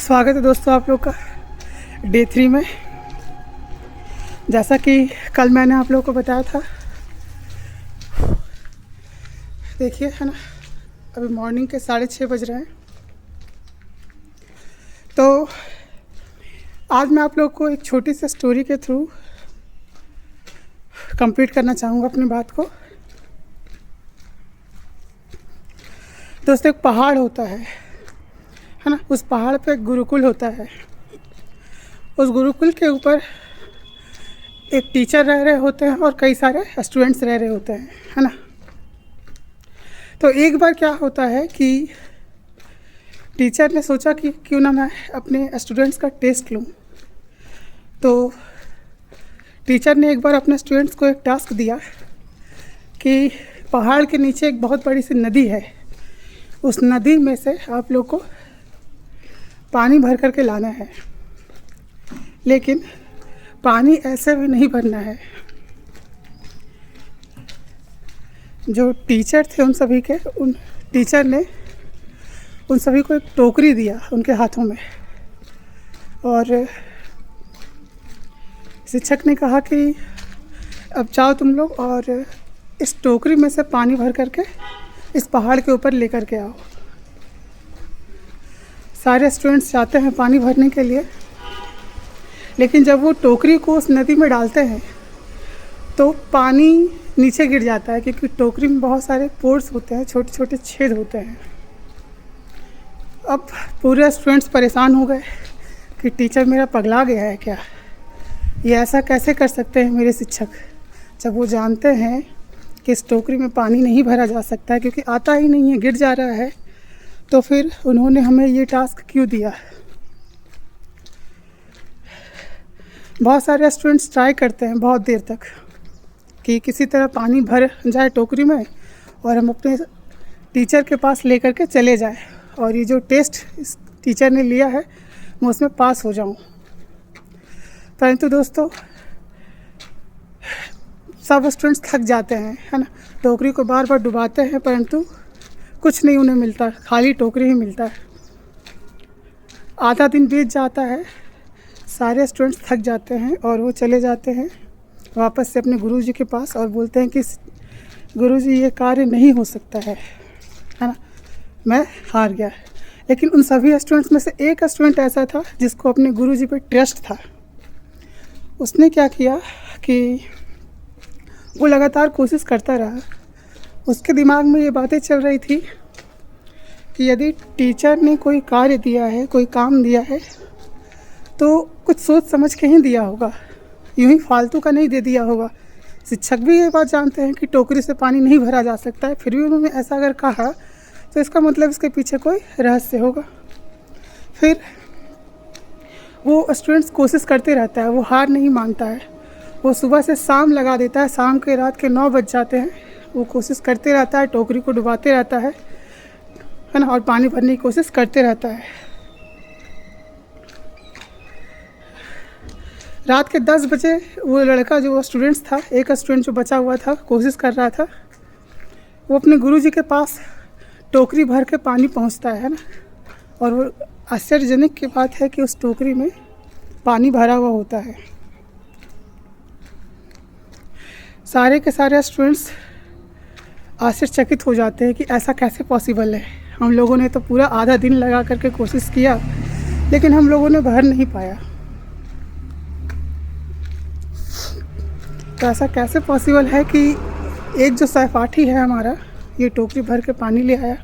स्वागत है दोस्तों आप लोग का डे 3 में। जैसा कि कल मैंने आप लोगों को बताया था, देखिए है ना, अभी मॉर्निंग के 6:30 बज रहे हैं। तो आज मैं आप लोग को एक छोटी सी स्टोरी के थ्रू कंप्लीट करना चाहूँगा अपनी बात को। दोस्तों, एक पहाड़ होता है ना, उस पहाड़ पे एक गुरुकुल होता है। उस गुरुकुल के ऊपर एक टीचर रह रहे होते हैं और कई सारे स्टूडेंट्स रह रहे होते हैं, है ना। तो एक बार क्या होता है कि टीचर ने सोचा कि क्यों ना मैं अपने स्टूडेंट्स का टेस्ट लूँ। तो टीचर ने एक बार अपने स्टूडेंट्स को एक टास्क दिया कि पहाड़ के नीचे एक बहुत बड़ी सी नदी है, उस नदी में से आप लोग को पानी भर करके लाना है, लेकिन पानी ऐसे भी नहीं भरना है। जो टीचर थे उन टीचर ने उन सभी को एक टोकरी दिया उनके हाथों में, और शिक्षक ने कहा कि अब जाओ तुम लोग और इस टोकरी में से पानी भर करके इस पहाड़ के ऊपर लेकर के आओ। सारे स्टूडेंट्स जाते हैं पानी भरने के लिए, लेकिन जब वो टोकरी को उस नदी में डालते हैं तो पानी नीचे गिर जाता है, क्योंकि टोकरी में बहुत सारे पोर्स होते हैं, छोटे छोटे छेद होते हैं। अब पूरे स्टूडेंट्स परेशान हो गए कि टीचर मेरा पगला गया है क्या, ये ऐसा कैसे कर सकते हैं मेरे शिक्षक, जब वो जानते हैं कि इस टोकरी में पानी नहीं भरा जा सकता है क्योंकि आता ही नहीं है, गिर जा रहा है। तो फिर उन्होंने हमें ये टास्क क्यों दिया। बहुत सारे स्टूडेंट्स ट्राई करते हैं बहुत देर तक कि किसी तरह पानी भर जाए टोकरी में और हम अपने टीचर के पास लेकर के चले जाएं, और ये जो टेस्ट इस टीचर ने लिया है मैं उसमें पास हो जाऊं। परंतु दोस्तों, सब स्टूडेंट्स थक जाते हैं, है ना। टोकरी को बार बार डुबाते हैं परंतु कुछ नहीं उन्हें मिलता, खाली टोकरी ही मिलता है। आधा दिन बीत जाता है, सारे स्टूडेंट्स थक जाते हैं और वो चले जाते हैं वापस से अपने गुरुजी के पास और बोलते हैं कि गुरुजी ये कार्य नहीं हो सकता है ना, मैं हार गया। लेकिन उन सभी स्टूडेंट्स में से एक स्टूडेंट ऐसा था जिसको अपने गुरुजी पे ट्रस्ट था। उसने क्या किया कि वो लगातार कोशिश करता रहा। उसके दिमाग में ये बातें चल रही थी कि यदि टीचर ने कोई कार्य दिया है, कोई काम दिया है, तो कुछ सोच समझ के ही दिया होगा, यूं ही फालतू का नहीं दे दिया होगा। शिक्षक भी ये बात जानते हैं कि टोकरी से पानी नहीं भरा जा सकता है, फिर भी उन्होंने ऐसा अगर कहा तो इसका मतलब इसके पीछे कोई रहस्य होगा। फिर वो स्टूडेंट्स कोशिश करते रहता है, वो हार नहीं मानता है। वो सुबह से शाम लगा देता है, शाम के रात के 9 बज जाते हैं, वो कोशिश करते रहता है, टोकरी को डुबाते रहता है ना, और पानी भरने की कोशिश करते रहता है। रात के 10 बजे वो लड़का, जो स्टूडेंट्स था, एक स्टूडेंट जो बचा हुआ था, कोशिश कर रहा था, वो अपने गुरुजी के पास टोकरी भर के पानी पहुंचता है ना, और वो आश्चर्यजनक की बात है कि उस टोकरी में पानी भरा हुआ होता है। सारे के सारे स्टूडेंट्स आश्चर्यचकित हो जाते हैं कि ऐसा कैसे पॉसिबल है। हम लोगों ने तो पूरा आधा दिन लगा करके कोशिश किया, लेकिन हम लोगों ने भर नहीं पाया। तो ऐसा कैसे पॉसिबल है कि एक जो सहपाठी है हमारा, ये टोकरी भर के पानी ले आया।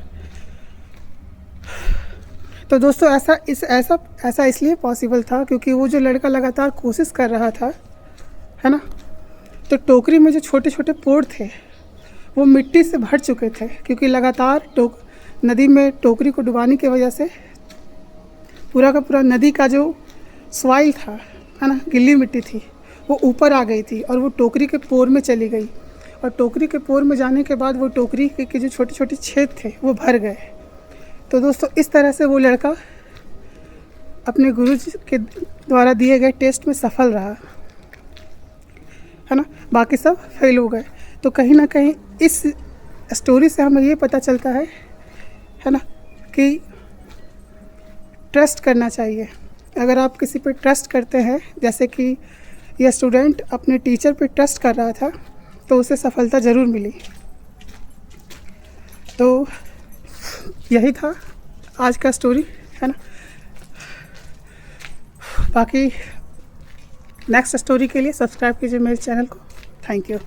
तो दोस्तों, ऐसा इसलिए पॉसिबल था क्योंकि वो जो लड़का लगातार कोशिश कर रहा था, है ना, तो टोकरी में जो छोटे छोटे पोर थे वो मिट्टी से भर चुके थे, क्योंकि लगातार नदी में टोकरी को डुबाने की वजह से पूरा का पूरा नदी का जो सॉइल था, है ना, गीली मिट्टी थी, वो ऊपर आ गई थी और वो टोकरी के पोर में चली गई। और टोकरी के पोर में जाने के बाद वो टोकरी के जो छोटे छोटे छेद थे वो भर गए। तो दोस्तों, इस तरह से वो लड़का अपने गुरुजी के द्वारा दिए गए टेस्ट में सफल रहा, है ना, बाकी सब फेल हो गए। तो कहीं ना कहीं इस स्टोरी से हमें ये पता चलता है ना, कि ट्रस्ट करना चाहिए। अगर आप किसी पे ट्रस्ट करते हैं, जैसे कि यह स्टूडेंट अपने टीचर पे ट्रस्ट कर रहा था, तो उसे सफलता ज़रूर मिली। तो यही था आज का स्टोरी, है ना। बाकी नेक्स्ट स्टोरी के लिए सब्सक्राइब कीजिए मेरे चैनल को। Thank you.